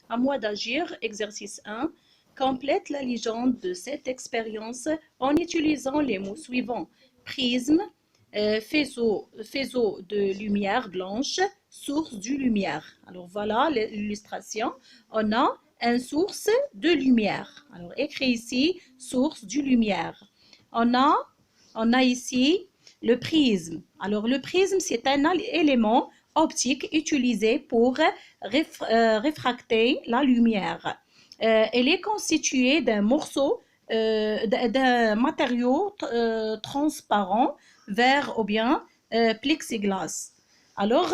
À moi d'agir, exercice 1. Complète la légende de cette expérience en utilisant les mots suivants. Prisme, faisceau de lumière blanche, source de lumière. Alors voilà l'illustration. On a une source de lumière. Alors écrit ici, source de lumière. On a ici le prisme. Alors le prisme, c'est un élément optique utilisé pour réfracter la lumière. Elle est constituée d'un morceau, d'un matériau transparent, verre ou bien plexiglas. Alors,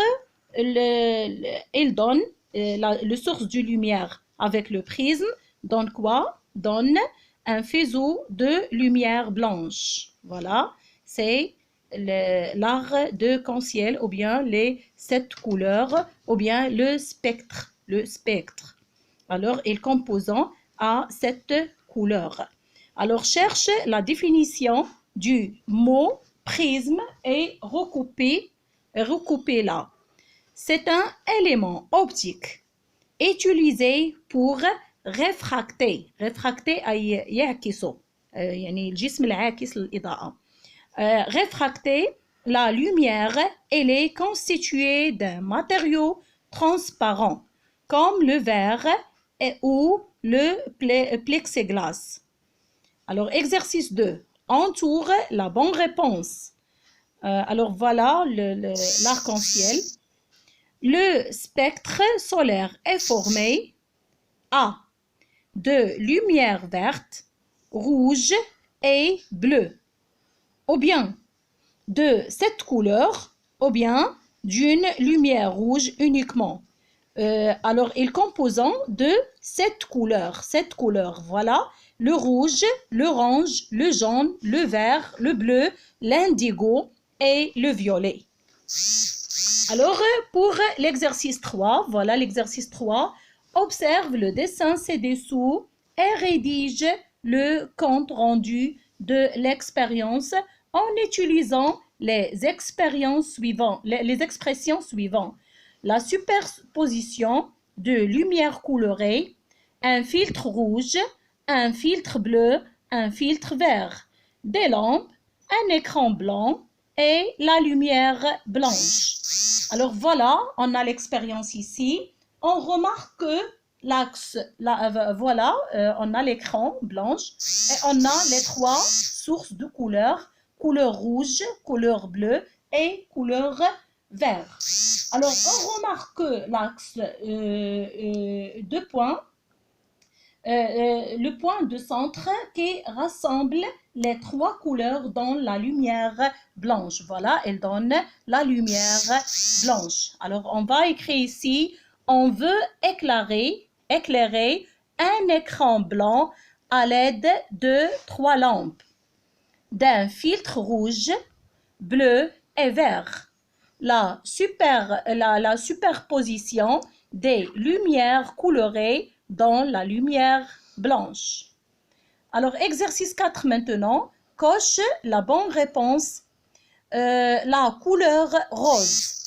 elle donne la source de lumière avec le prisme, donne quoi? Donne un faisceau de lumière blanche. Voilà, c'est l'art de Conciel ou bien les 7 couleurs ou bien le spectre. Alors, il composant à 7 couleurs. Alors, cherche la définition du mot prisme et recoupez-la. C'est un élément optique utilisé pour réfracter أي يعكسه يعني الجسم العاكس للإضاءة. Réfracter la lumière, elle est constituée d'un matériau transparent comme le verre ou le plexiglas. Alors, exercice 2. Entoure la bonne réponse. Alors, voilà l'arc-en-ciel. Le spectre solaire est formé de lumière verte, rouge et bleue, ou bien de 7 couleurs, ou bien d'une lumière rouge uniquement. Alors, il composant de 7 couleurs. Voilà, le rouge, l'orange, le jaune, le vert, le bleu, l'indigo et le violet. Alors, pour l'exercice 3, voilà l'exercice 3, observe le dessin ci-dessous et rédige le compte rendu de l'expérience en utilisant les expressions suivantes. La superposition de lumière colorée, un filtre rouge, un filtre bleu, un filtre vert, des lampes, un écran blanc et la lumière blanche. Alors voilà, on a l'expérience ici. On remarque que l'axe, voilà, on a l'écran blanche et on a les 3 sources de couleurs, couleur rouge, couleur bleue et couleur vert. Alors, on remarque que l'axe de points, le point de centre qui rassemble les 3 couleurs dans la lumière blanche. Voilà, elle donne la lumière blanche. Alors, on va écrire ici, on veut éclairer un écran blanc à l'aide de 3 lampes, d'un filtre rouge, bleu et vert. La superposition des lumières colorées dans la lumière blanche. Alors, exercice 4 maintenant. Coche la bonne réponse. La couleur rose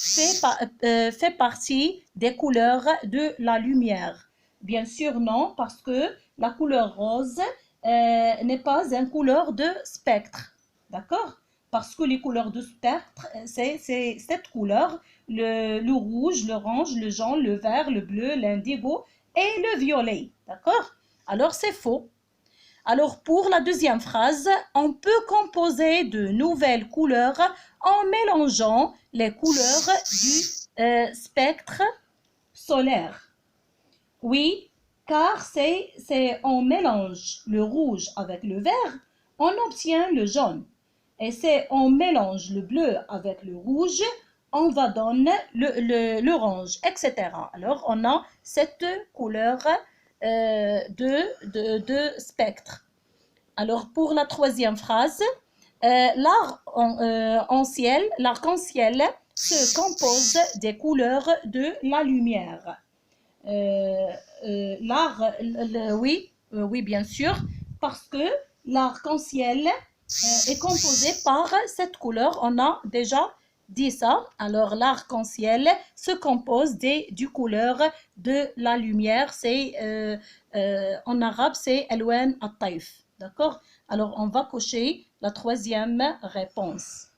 fait partie des couleurs de la lumière. Bien sûr, non, parce que la couleur rose n'est pas une couleur de spectre. D'accord? Parce que les couleurs de spectre, c'est 7 couleurs. Le rouge, l'orange, le jaune, le vert, le bleu, l'indigo et le violet. D'accord? Alors, c'est faux. Alors, pour la deuxième phrase, on peut composer de nouvelles couleurs en mélangeant les couleurs du spectre solaire. Oui, car c'est on mélange le rouge avec le vert, on obtient le jaune. Et c'est on mélange le bleu avec le rouge, on va donner l'orange, etc. Alors, on a 7 couleurs de spectre. Alors, pour la troisième phrase, l'arc-en-ciel se compose des couleurs de la lumière. Oui, bien sûr, parce que l'arc-en-ciel est composé par 7 couleurs. On a déjà dit ça. Alors, l'arc-en-ciel se compose du couleur de la lumière. C'est, en arabe, c'est Alwan al-Taif. D'accord? Alors, on va cocher la troisième réponse.